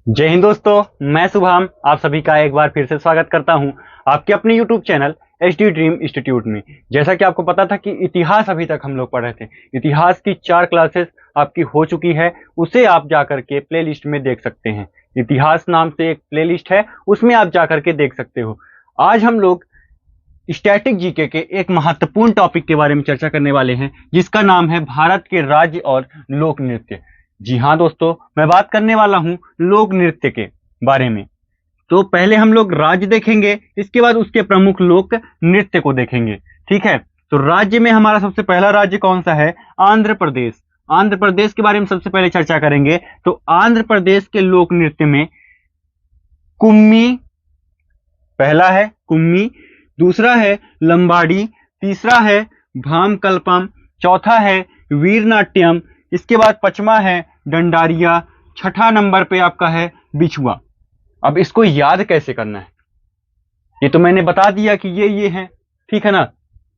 जय हिंद दोस्तों, मैं शुभाम आप सभी का एक बार फिर से स्वागत करता हूं आपके अपने YouTube channel HD dream institute में। जैसा कि आपको पता था कि इतिहास अभी तक हम लोग पढ़ रहे थे, इतिहास की 4 क्लासेस आपकी हो चुकी है, उसे आप जाकर के प्लेलिस्ट में देख सकते हैं। इतिहास नाम से एक प्लेलिस्ट है, उसमें आप जाकर के देख सकते हो। आज हम लोग स्टैटिक जीके के एक महत्वपूर्ण टॉपिक के बारे में चर्चा करने वाले हैं, जिसका नाम है भारत के राज्य और लोक नृत्य। जी हाँ दोस्तों, मैं बात करने वाला हूं लोक नृत्य के बारे में। तो पहले हम लोग राज्य देखेंगे, इसके बाद उसके प्रमुख लोक नृत्य को देखेंगे। ठीक है, तो राज्य में हमारा सबसे पहला राज्य कौन सा है? आंध्र प्रदेश। आंध्र प्रदेश के बारे में सबसे पहले चर्चा करेंगे। तो आंध्र प्रदेश के लोक नृत्य में कुम्मी पहला है, कुम्मी, दूसरा है लंबाड़ी, तीसरा है भामकल्पम, चौथा है वीर नाट्यम, इसके बाद पांचवा है डंडारिया, छठा नंबर पे आपका है बिछुआ। अब इसको याद कैसे करना है, ये तो मैंने बता दिया कि ये हैं, ठीक है ना।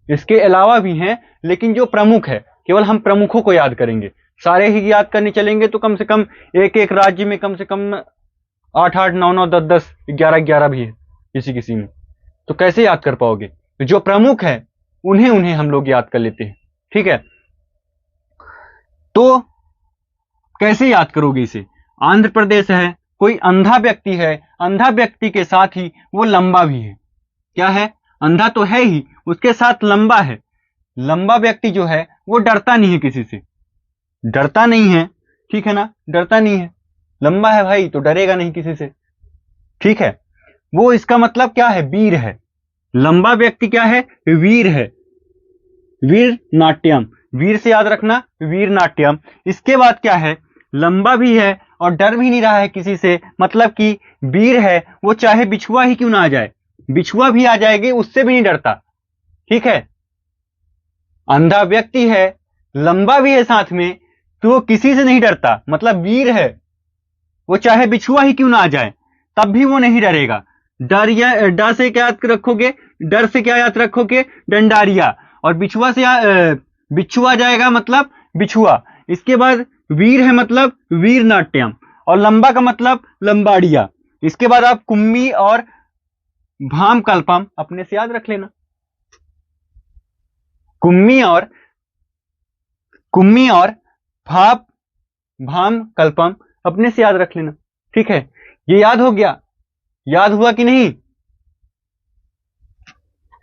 इसके अलावा भी हैं, लेकिन जो प्रमुख है केवल हम प्रमुखों को याद करेंगे। सारे ही याद करने चलेंगे तो कम से कम एक एक राज्य में कम से कम 8-8, 9-9, 10-10, 11-11 भी है किसी किसी में, तो कैसे याद कर पाओगे? तो जो प्रमुख है उन्हें उन्हें हम लोग याद कर लेते हैं। ठीक है, तो कैसे याद करोगे इसे? आंध्र प्रदेश है, कोई अंधा व्यक्ति है, अंधा व्यक्ति के साथ ही वो लंबा भी है। क्या है? अंधा तो है ही, उसके साथ लंबा है। लंबा व्यक्ति जो है वो डरता नहीं है किसी से, डरता नहीं है, ठीक है ना, डरता नहीं है। लंबा है भाई तो डरेगा नहीं किसी से, ठीक है। वो इसका मतलब क्या है? वीर है। लंबा व्यक्ति क्या है? वीर है। वीर नाट्यम, वीर से याद रखना, वीर नाट्यम। इसके बाद क्या है? लंबा भी है और डर भी नहीं रहा है किसी से, मतलब कि वीर है, वो चाहे बिछुआ ही क्यों ना आ जाए, बिछुआ भी आ जाएगी उससे भी नहीं डरता, ठीक है। अंधा व्यक्ति है, लंबा भी है साथ में, तो वो किसी से नहीं डरता, मतलब वीर है, वो चाहे बिछुआ ही क्यों ना आ जाए तब भी वो नहीं डरेगा। डर से क्या याद रखोगे? डर से क्या याद रखोगे? डंडारिया। और बिछुआ से बिच्छू आ जाएगा, मतलब बिछुआ। इसके बाद वीर है मतलब वीर नाट्यम, और लंबा का मतलब लंबाड़िया। इसके बाद आप कुम्मी और भामकल्पम अपने से याद रख लेना। कुम्मी और भामकल्पम अपने से याद रख लेना, ठीक है। ये याद हो गया? याद हुआ कि नहीं?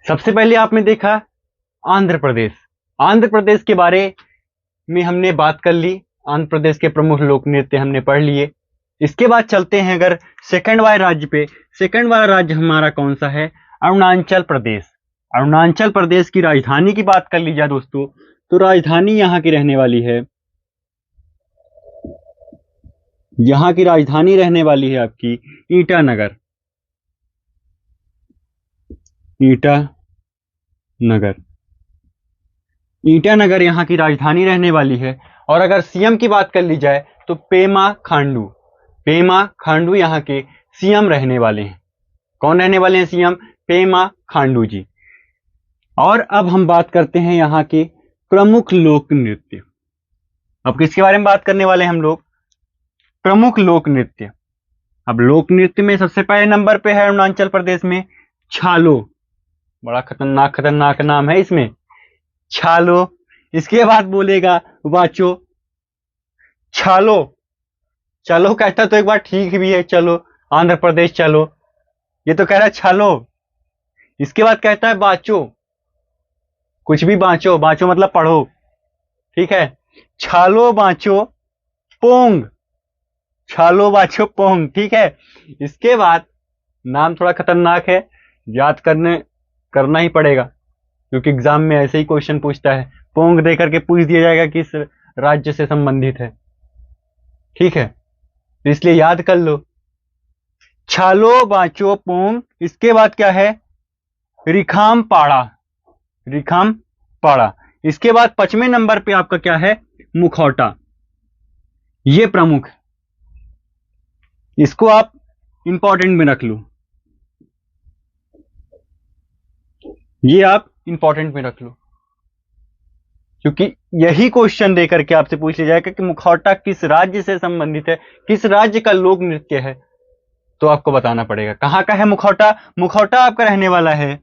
सबसे पहले आपने देखा आंध्र प्रदेश। आंध्र प्रदेश के बारे में हमने बात कर ली, आंध्र प्रदेश के प्रमुख लोक नृत्य हमने पढ़ लिए। इसके बाद चलते हैं अगर सेकंड वाले राज्य पे। सेकंड वाला राज्य हमारा कौन सा है? अरुणाचल प्रदेश। अरुणाचल प्रदेश की राजधानी की बात कर ली जाए दोस्तों, तो राजधानी यहाँ की रहने वाली है, यहाँ की राजधानी रहने वाली है आपकी ईटानगर। ईटानगर, ईटानगर यहाँ की राजधानी रहने वाली है। और अगर सीएम की बात कर ली जाए तो पेमा खांडू, पेमा खांडू यहाँ के सीएम रहने वाले हैं। कौन रहने वाले हैं सीएम? पेमा खांडू जी। और अब हम बात करते हैं यहाँ के प्रमुख लोक नृत्य। अब किसके बारे में बात करने वाले हैं हम लोग? प्रमुख लोक नृत्य। अब लोक नृत्य में सबसे पहले नंबर पे है अरुणाचल प्रदेश में छालो। बड़ा खतरनाक खतरनाक नाम है इसमें, छालो। इसके बाद बोलेगा वाचो। छालो, चलो कहता तो एक बार ठीक भी है, चलो आंध्र प्रदेश चलो, ये तो कह रहा है छालो। इसके बाद कहता है बाचो, कुछ भी बाँचो, बाँचो मतलब पढ़ो, ठीक है। छालो बाँचो पोंग, छालो बाँचो पोंग, ठीक है। इसके बाद नाम थोड़ा खतरनाक है, याद करना ही पड़ेगा, क्योंकि एग्जाम में ऐसे ही क्वेश्चन पूछता है, पोंग दे करके पूछ दिया जाएगा किस राज्य से संबंधित है, ठीक है, तो इसलिए याद कर लो, छालो बाँचो पोंग। इसके बाद क्या है? रिखाम पाड़ा, रिखाम पाड़ा। इसके बाद 5वें नंबर पे आपका क्या है? मुखौटा। ये प्रमुख, इसको आप इंपॉर्टेंट में रख लो, ये आप इंपॉर्टेंट में रख लो। क्योंकि यही क्वेश्चन देकर के आपसे पूछ लिया जाएगा कि मुखौटा किस राज्य से संबंधित है, किस राज्य का लोक नृत्य है, तो आपको बताना पड़ेगा कहां का है मुखौटा। मुखौटा आपका रहने वाला है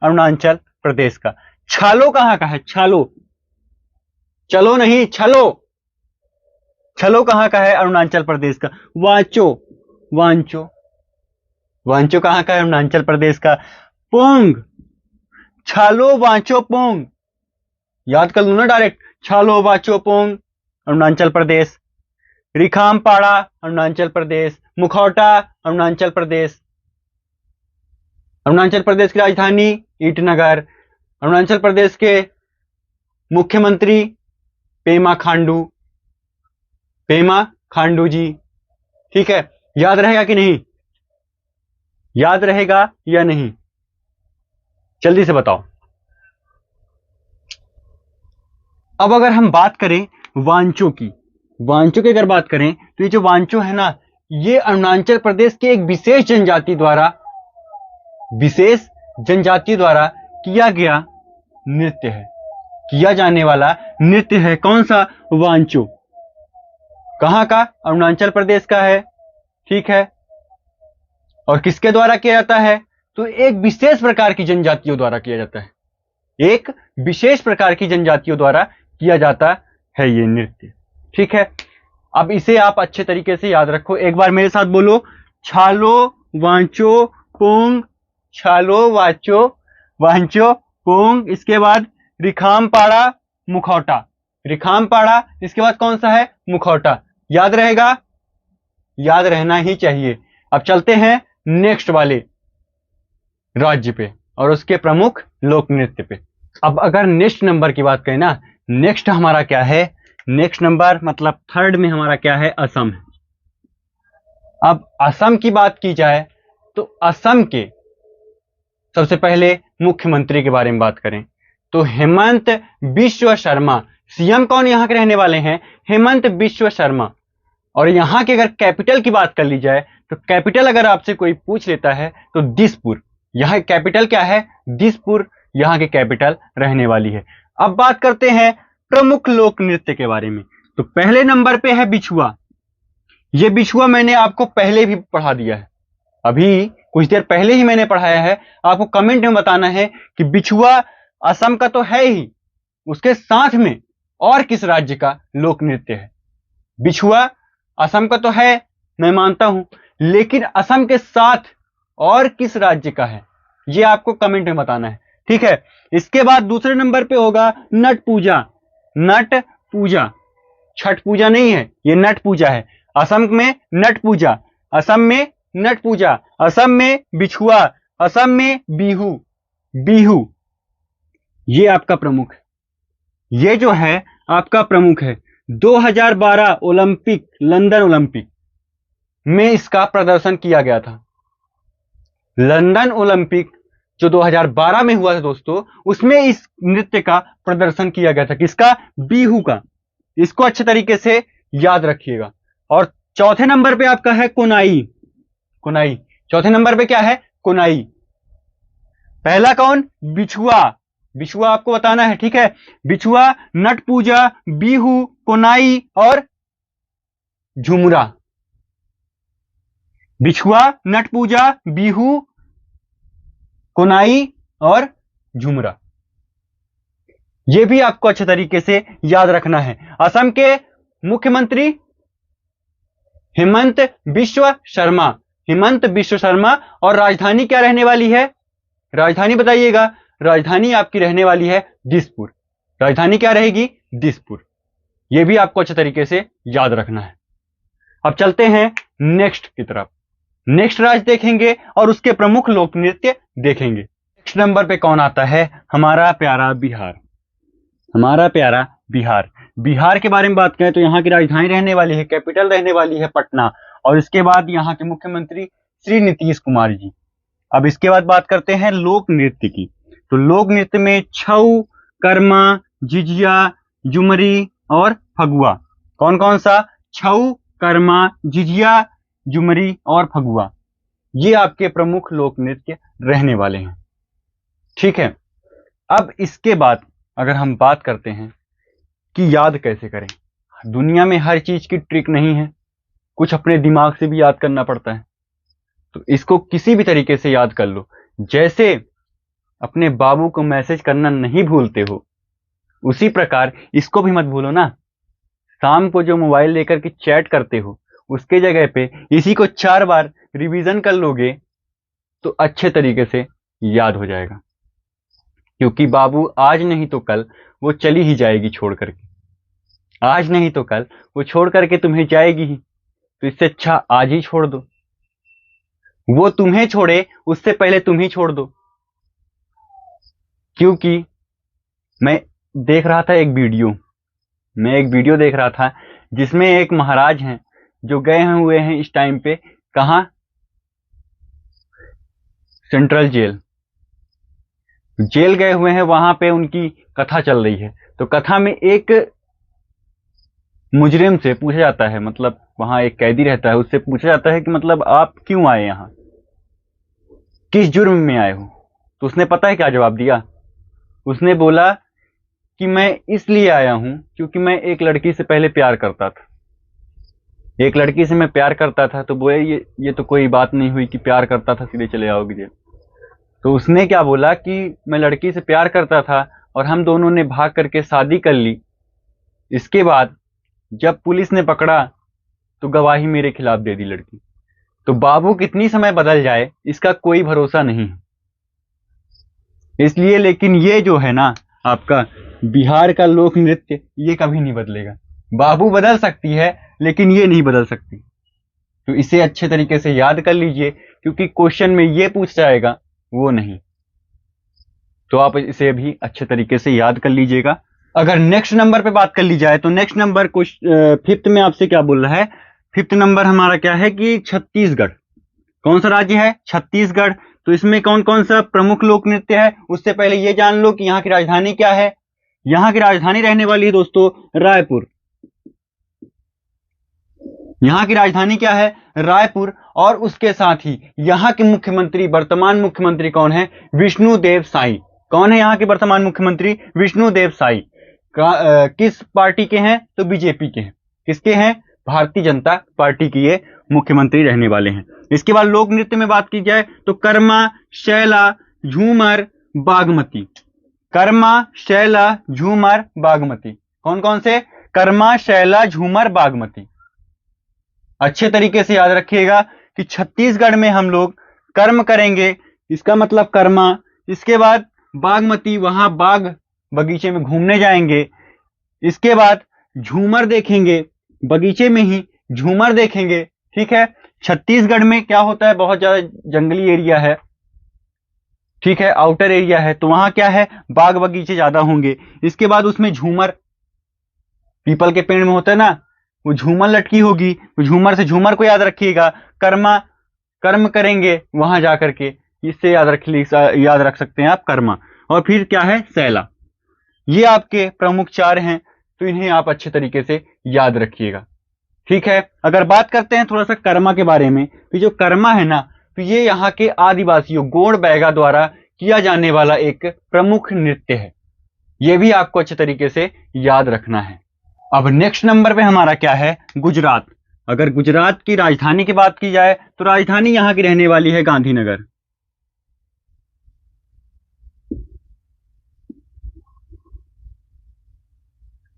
अरुणाचल प्रदेश का। छालो कहां का है, छालो, चलो नहीं, छलो, छलो कहां का है, अरुणाचल प्रदेश का। वांचो, वांचो, वांचो कहां का है, अरुणाचल प्रदेश का। पोंग, छालो वांचो पोंग, याद कर लो ना डायरेक्ट, छालो वांचो पोंग अरुणाचल प्रदेश। रिखामपाड़ा अरुणाचल प्रदेश। मुखौटा अरुणाचल प्रदेश। अरुणाचल प्रदेश की राजधानी ईटानगर। अरुणाचल प्रदेश के मुख्यमंत्री पेमा खांडू, पेमा खांडू जी। ठीक है, याद रहेगा कि नहीं, याद रहेगा या नहीं, जल्दी से बताओ। अब अगर हम बात करें वांचो की, वांचो की अगर बात करें तो ये जो वांचो है ना, ये अरुणाचल प्रदेश के एक विशेष जनजाति द्वारा, विशेष जनजाति द्वारा किया गया नृत्य है, किया जाने वाला नृत्य है। कौन सा, वांचो। कहां का, अरुणाचल प्रदेश का है। ठीक है, और किसके द्वारा किया जाता है, तो एक विशेष प्रकार की जनजातियों द्वारा किया जाता है, एक विशेष प्रकार की जनजातियों द्वारा किया जाता है ये नृत्य। ठीक है, अब इसे आप अच्छे तरीके से याद रखो। एक बार मेरे साथ बोलो, छालो वांचो पोंग, छालो वाचो वांचो पोंग। इसके बाद रिखामपाड़ा मुखौटा, रिखामपाड़ा। इसके बाद कौन सा है, मुखौटा। याद रहेगा, याद रहना ही चाहिए। अब चलते हैं नेक्स्ट वाले राज्य पे और उसके प्रमुख लोक नृत्य पे। अब अगर नेक्स्ट नंबर की बात करें ना, नेक्स्ट हमारा क्या है, नेक्स्ट नंबर मतलब थर्ड में हमारा क्या है, असम है। अब असम की बात की जाए तो असम के सबसे पहले मुख्यमंत्री के बारे में बात करें तो हेमंत बिश्व शर्मा। सीएम कौन यहां के रहने वाले हैं, हेमंत बिश्व शर्मा। और यहां के अगर कैपिटल की बात कर ली जाए तो कैपिटल अगर आपसे कोई पूछ लेता है तो दिसपुर। यहां कैपिटल क्या है, दिसपुर यहां की कैपिटल रहने वाली है। अब बात करते हैं प्रमुख लोक नृत्य के बारे में। तो पहले नंबर पे है बिछुआ। यह बिछुआ मैंने आपको पहले भी पढ़ा दिया है, अभी कुछ देर पहले ही मैंने पढ़ाया है। आपको कमेंट में बताना है कि बिछुआ असम का तो है ही, उसके साथ में और किस राज्य का लोक नृत्य है। बिछुआ असम का तो है, मैं मानता हूं, लेकिन असम के साथ और किस राज्य का है, यह आपको कमेंट में बताना है। ठीक है, इसके बाद दूसरे नंबर पे होगा नट पूजा। नट पूजा, छठ पूजा नहीं है, यह नट पूजा है। असम में नट पूजा, असम में नट पूजा, असम में बिछुआ, असम में बिहू। बिहू ये आपका प्रमुख है, ये जो है आपका प्रमुख है। 2012 ओलंपिक, लंदन ओलंपिक में इसका प्रदर्शन किया गया था। लंदन ओलंपिक जो 2012 में हुआ था दोस्तों, उसमें इस नृत्य का प्रदर्शन किया गया था। किसका, बिहू का। इसको अच्छे तरीके से याद रखिएगा। और चौथे नंबर पे आपका है कोनाई। कोनाई, चौथे नंबर पे क्या है, कोनाई। पहला कौन, बिछुआ। बिछुआ आपको बताना है, ठीक है। बिछुआ, नट पूजा, बिहू, कोनाई और झुमरा। बिछुआ, नट पूजा, बिहू, कोनाई और झुमरा, यह भी आपको अच्छे तरीके से याद रखना है। असम के मुख्यमंत्री हेमंत बिश्व शर्मा, हेमंत बिश्व शर्मा। और राजधानी क्या रहने वाली है, राजधानी बताइएगा। राजधानी आपकी रहने वाली है दिसपुर। राजधानी क्या रहेगी, दिसपुर। यह भी आपको अच्छे तरीके से याद रखना है। अब चलते हैं नेक्स्ट की तरफ। नेक्स्ट राज्य देखेंगे और उसके प्रमुख लोक नृत्य देखेंगे। नेक्स्ट नंबर पे कौन आता है, हमारा प्यारा बिहार। हमारा प्यारा बिहार। बिहार के बारे में बात करें तो यहाँ की राजधानी रहने वाली है, कैपिटल रहने वाली है पटना। और इसके बाद यहाँ के मुख्यमंत्री श्री नीतीश कुमार जी। अब इसके बाद बात करते हैं लोक नृत्य की। तो लोक नृत्य में छऊ, कर्मा, झिझिया, झुमरी और फगुआ। कौन कौन सा, छऊ, कर्मा, झिझिया, झुमरी और फगुआ, ये आपके प्रमुख लोक नृत्य रहने वाले हैं। ठीक है, अब इसके बाद अगर हम बात करते हैं कि याद कैसे करें। दुनिया में हर चीज की ट्रिक नहीं है, कुछ अपने दिमाग से भी याद करना पड़ता है। तो इसको किसी भी तरीके से याद कर लो। जैसे अपने बाबू को मैसेज करना नहीं भूलते हो, उसी प्रकार इसको भी मत भूलो ना। शाम को जो मोबाइल लेकर के चैट करते हो, उसके जगह पे इसी को 4 बार रिवीजन कर लोगे तो अच्छे तरीके से याद हो जाएगा। क्योंकि बाबू आज नहीं तो कल वो चली ही जाएगी छोड़ करके, आज नहीं तो कल वो छोड़ करके तुम्हें जाएगी ही। तो इससे अच्छा आज ही छोड़ दो, वो तुम्हें छोड़े उससे पहले तुम ही छोड़ दो। क्योंकि मैं देख रहा था एक वीडियो देख रहा था जिसमें एक महाराज हैं जो गए हुए हैं इस टाइम पे, कहां, सेंट्रल जेल गए हुए हैं। वहां पे उनकी कथा चल रही है। तो कथा में एक मुजरिम से पूछा जाता है, मतलब वहां एक कैदी रहता है, उससे पूछा जाता है कि मतलब आप क्यों आए यहां, किस जुर्म में आए हो। तो उसने पता है क्या जवाब दिया? उसने बोला कि मैं इसलिए आया हूं क्योंकि मैं एक लड़की से पहले प्यार करता था, एक लड़की से मैं प्यार करता था। तो बोले ये तो कोई बात नहीं हुई कि प्यार करता था सीधे चले आओगे जेल। तो उसने क्या बोला कि मैं लड़की से प्यार करता था और हम दोनों ने भाग करके शादी कर ली। इसके बाद जब पुलिस ने पकड़ा तो गवाही मेरे खिलाफ दे दी लड़की। तो बाबू कितनी समय बदल जाए इसका कोई भरोसा नहीं है। इसलिए लेकिन ये जो है ना आपका बिहार का लोक नृत्य, ये कभी नहीं बदलेगा। बाबू बदल सकती है लेकिन ये नहीं बदल सकती। तो इसे अच्छे तरीके से याद कर लीजिए, क्योंकि क्वेश्चन में ये पूछ जाएगा, वो नहीं। तो आप इसे भी अच्छे तरीके से याद कर लीजिएगा। अगर नेक्स्ट नंबर पे बात कर ली जाए तो नेक्स्ट नंबर फिफ्थ में आपसे क्या बोल रहा है? फिफ्थ नंबर हमारा क्या है कि छत्तीसगढ़। कौन सा राज्य है? छत्तीसगढ़। तो इसमें कौन कौन सा प्रमुख लोक नृत्य है? उससे पहले ये जान लो कि यहाँ की राजधानी क्या है। यहाँ की राजधानी रहने वाली है दोस्तों रायपुर। यहाँ की राजधानी क्या है? रायपुर। और उसके साथ ही यहाँ के मुख्यमंत्री, वर्तमान मुख्यमंत्री कौन है? विष्णुदेव साई। कौन है यहाँ के वर्तमान मुख्यमंत्री? विष्णुदेव साई। किस पार्टी के हैं? तो बीजेपी के हैं। किसके हैं? भारतीय जनता पार्टी के ये मुख्यमंत्री रहने वाले हैं। इसके बाद लोक नृत्य में बात की जाए तो कर्मा, शैला, झूमर, बागमती। कर्मा, शैला, झूमर, बागमती। कौन कौन से? कर्मा, शैला, झूमर, बागमती। अच्छे तरीके से याद रखिएगा कि छत्तीसगढ़ में हम लोग कर्म करेंगे, इसका मतलब कर्मा। इसके बाद बागमती, वहां बाग बगीचे में घूमने जाएंगे। इसके बाद झूमर देखेंगे, बगीचे में ही झूमर देखेंगे। ठीक है। छत्तीसगढ़ में क्या होता है, बहुत ज्यादा जंगली एरिया है, ठीक है, आउटर एरिया है, तो वहां क्या है, बाग बगीचे ज्यादा होंगे। इसके बाद उसमें झूमर, पीपल के पेड़ में होता है ना, वो झूमर लटकी होगी, तो झूमर से झूमर को याद रखिएगा। कर्मा, कर्म करेंगे वहां जाकर के, इससे याद रख सकते हैं आप कर्मा। और फिर क्या है? सैला। ये आपके प्रमुख 4 हैं, तो इन्हें आप अच्छे तरीके से याद रखिएगा। ठीक है। अगर बात करते हैं थोड़ा सा कर्मा के बारे में, तो जो कर्मा है ना, तो ये यहाँ के आदिवासियों गोंड बैगा द्वारा किया जाने वाला एक प्रमुख नृत्य है। ये भी आपको अच्छे तरीके से याद रखना है। अब नेक्स्ट नंबर पे हमारा क्या है? गुजरात। अगर गुजरात की राजधानी की बात की जाए तो राजधानी यहाँ की रहने वाली है गांधीनगर।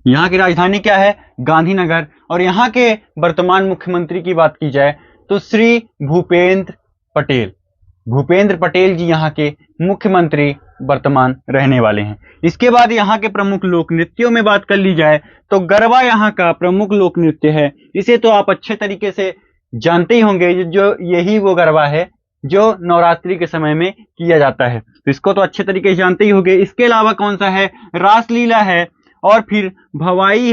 यहाँ की राजधानी क्या है? गांधीनगर। और यहाँ के वर्तमान मुख्यमंत्री की बात की जाए तो श्री भूपेंद्र पटेल। भूपेंद्र पटेल जी यहाँ के मुख्यमंत्री वर्तमान रहने वाले हैं। इसके बाद यहाँ के प्रमुख लोक नृत्यों में बात कर ली जाए तो गरबा यहाँ का प्रमुख लोक नृत्य है। इसे तो आप अच्छे तरीके से जानते ही होंगे, जो यही वो गरबा है जो नवरात्रि के समय में किया जाता है, तो इसको तो अच्छे तरीके से जानते ही होंगे। इसके अलावा कौन सा है? रासलीला है, और फिर भवाई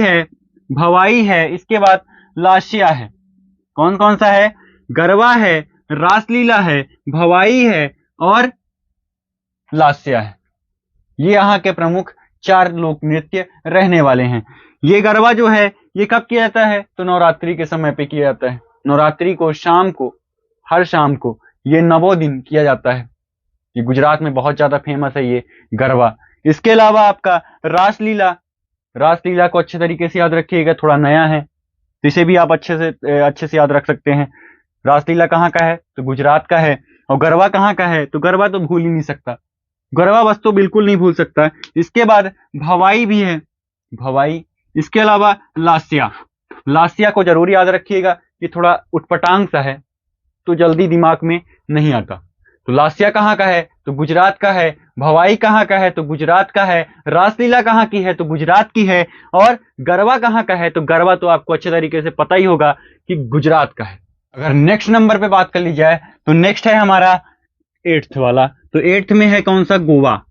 है। इसके बाद लाशिया है। कौन कौन सा है? गरबा है, रासलीला है, भवाई है और लास्या है। ये यहाँ के प्रमुख 4 लोक नृत्य रहने वाले हैं। ये गरबा जो है ये कब किया जाता है? तो नवरात्रि के समय पे किया जाता है। नवरात्रि को शाम को, हर शाम को ये 9 दिन किया जाता है। ये गुजरात में बहुत ज्यादा फेमस है ये गरबा। इसके अलावा आपका रासलीला, रासलीला को अच्छे तरीके से याद रखिएगा, थोड़ा नया है तो इसे भी आप अच्छे से याद रख सकते हैं। रासलीला कहाँ का है? तो गुजरात का है। और गरबा कहाँ का है? तो गरबा तो भूल ही नहीं सकता, गरबा बस तो बिल्कुल नहीं भूल सकता। इसके बाद भवाई भी है, भवाई। इसके अलावा लास्या, लास्या को जरूर याद रखिएगा, ये थोड़ा उटपटांग सा है तो जल्दी दिमाग में नहीं आता। तो लास्या कहाँ का है? तो गुजरात का है। भवाई कहाँ का है? तो गुजरात का है। रासलीला कहाँ की है? तो गुजरात की है। और गरबा कहाँ का है? तो गरबा तो आपको अच्छे तरीके से पता ही होगा कि गुजरात का है। अगर नेक्स्ट नंबर पे बात कर ली जाए तो नेक्स्ट है हमारा 8th वाला। तो 8th में है कौन सा? गोवा।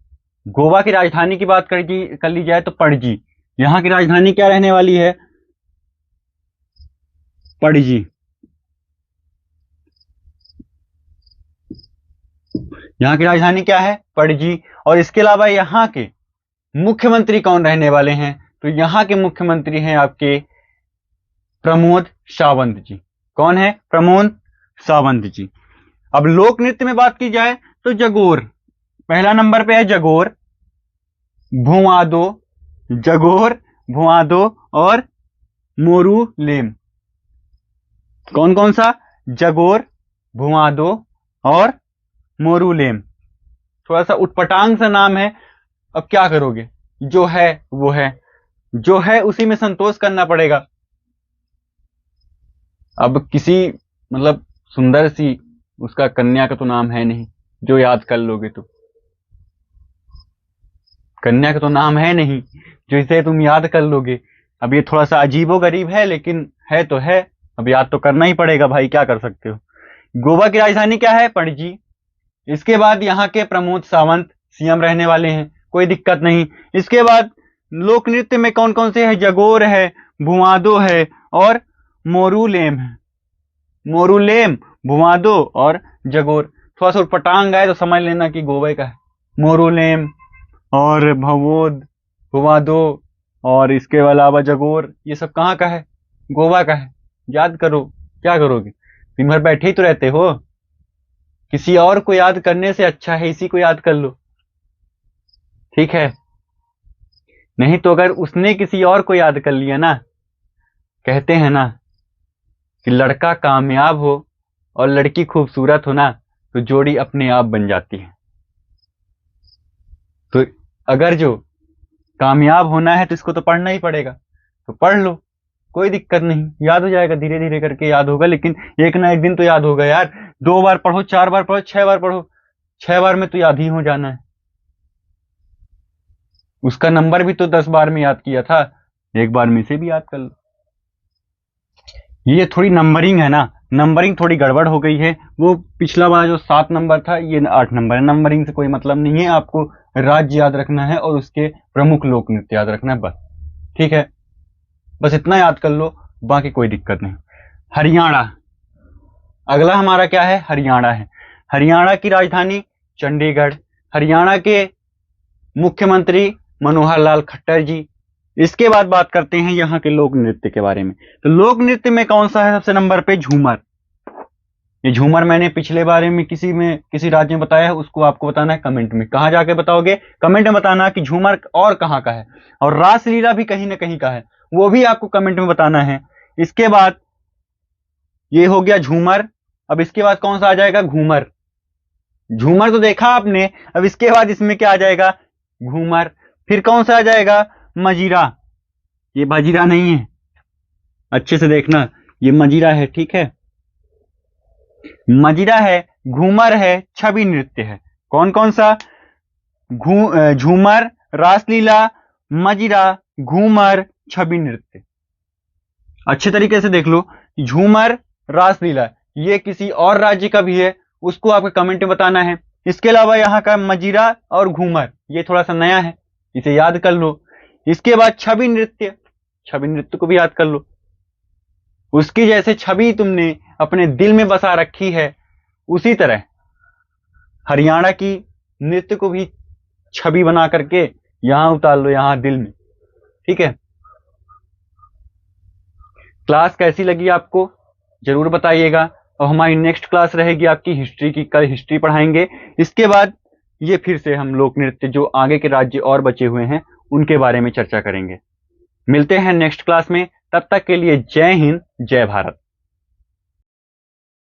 गोवा की राजधानी की बात कर ली जाए तो पणजी। यहाँ की राजधानी क्या रहने वाली है? पणजी। यहाँ की राजधानी क्या है? पणजी। और इसके अलावा यहाँ के मुख्यमंत्री कौन रहने वाले हैं? तो यहाँ के मुख्यमंत्री हैं आपके प्रमोद सावंत जी। कौन है? प्रमोद सावंत जी। अब लोक नृत्य में बात की जाए तो जगोर पहला नंबर पे है। जगोर, भुआदो, जगोर, भुआदो और मोरूलेम। कौन कौन सा? जगोर, भुआदो और मोरूलेम। थोड़ा सा उटपटांग सा नाम है, अब क्या करोगे, जो है वो है, जो है उसी में संतोष करना पड़ेगा। अब किसी मतलब सुंदर सी उसका कन्या का तो नाम है नहीं जो याद कर लोगे, तो कन्या का तो नाम है नहीं जो इसे तुम याद कर लोगे। अब ये थोड़ा सा अजीबो गरीब है लेकिन है तो है, अब याद तो करना ही पड़ेगा भाई, क्या कर सकते हो। गोवा की राजधानी क्या है? पणजी। इसके बाद यहाँ के प्रमोद सावंत सीएम रहने वाले हैं, कोई दिक्कत नहीं। इसके बाद लोक नृत्य में कौन कौन से है? जगोर है, भुआदो है और मोरूलेम है। मोरूलेम, भुआदो और जगोर। थोड़ा सा उटपटांग आए तो समझ लेना कि गोवा का है। मोरूलेम और भुआदो और इसके अलावा जगोर, ये सब कहाँ का है? गोवा का है। याद करो, क्या करोगे, दिन भर बैठे ही तो रहते हो। किसी और को याद करने से अच्छा है इसी को याद कर लो, ठीक है। नहीं तो अगर उसने किसी और को याद कर लिया ना, कहते हैं ना कि लड़का कामयाब हो और लड़की खूबसूरत हो ना तो जोड़ी अपने आप बन जाती है। तो अगर जो कामयाब होना है तो इसको तो पढ़ना ही पड़ेगा, तो पढ़ लो, कोई दिक्कत नहीं, याद हो जाएगा, धीरे धीरे करके याद होगा, लेकिन एक ना एक दिन तो याद होगा यार। 2 बार पढ़ो, 4 बार पढ़ो, 6 बार पढ़ो, 6 बार में तो याद ही हो जाना है। उसका नंबर भी तो 10 बार में याद किया था, एक बार में से भी याद कर लो। ये थोड़ी नंबरिंग है ना, नंबरिंग थोड़ी गड़बड़ हो गई है। वो पिछला बार जो 7 नंबर था ये 8 नंबर है। नंबरिंग से कोई मतलब नहीं है, आपको राज्य याद रखना है और उसके प्रमुख लोक नृत्य याद रखना है, बस, ठीक है। बस इतना याद कर लो, बाकी कोई दिक्कत नहीं। हरियाणा, अगला हमारा क्या है? हरियाणा है। हरियाणा की राजधानी चंडीगढ़। हरियाणा के मुख्यमंत्री मनोहर लाल खट्टर जी। इसके बाद बात करते हैं यहाँ के लोक नृत्य के बारे में। तो लोक नृत्य में कौन सा है सबसे नंबर पे? झूमर। ये झूमर मैंने पिछले बारे में किसी राज्य में बताया है, उसको आपको बताना है कमेंट में। कहाँ जाके बताओगे? कमेंट में बताना कि झूमर और कहाँ का है। और रासलीला भी कहीं ना कहीं का है, वो भी आपको कमेंट में बताना है। इसके बाद ये हो गया झूमर। अब इसके बाद कौन सा आ जाएगा? घूमर। झूमर तो देखा आपने, अब इसके बाद इसमें क्या आ जाएगा? घूमर। फिर कौन सा आ जाएगा? मजीरा। ये बजीरा नहीं है, अच्छे से देखना, ये मजीरा है, ठीक है। मजीरा है, घूमर है, छवि नृत्य है। कौन कौन सा? झूमर, रासलीला, मजीरा, घूमर, छवि नृत्य। अच्छे तरीके से देख लो, झूमर, रासलीला ये किसी और राज्य का भी है, उसको आपको कमेंट में बताना है। इसके अलावा यहाँ का मजीरा और घूमर ये थोड़ा सा नया है, इसे याद कर लो। इसके बाद छवि नृत्य, छवि नृत्य को भी याद कर लो। उसकी जैसे छवि तुमने अपने दिल में बसा रखी है, उसी तरह हरियाणा की नृत्य को भी छवि बना करके यहां उतार लो, यहां दिल में, ठीक है। क्लास कैसी लगी आपको जरूर बताइएगा। और हमारी नेक्स्ट क्लास रहेगी आपकी हिस्ट्री की, कल हिस्ट्री पढ़ाएंगे। इसके बाद ये फिर से हम लोक नृत्य जो आगे के राज्य और बचे हुए हैं उनके बारे में चर्चा करेंगे। मिलते हैं नेक्स्ट क्लास में, तब तक के लिए जय हिंद, जय भारत।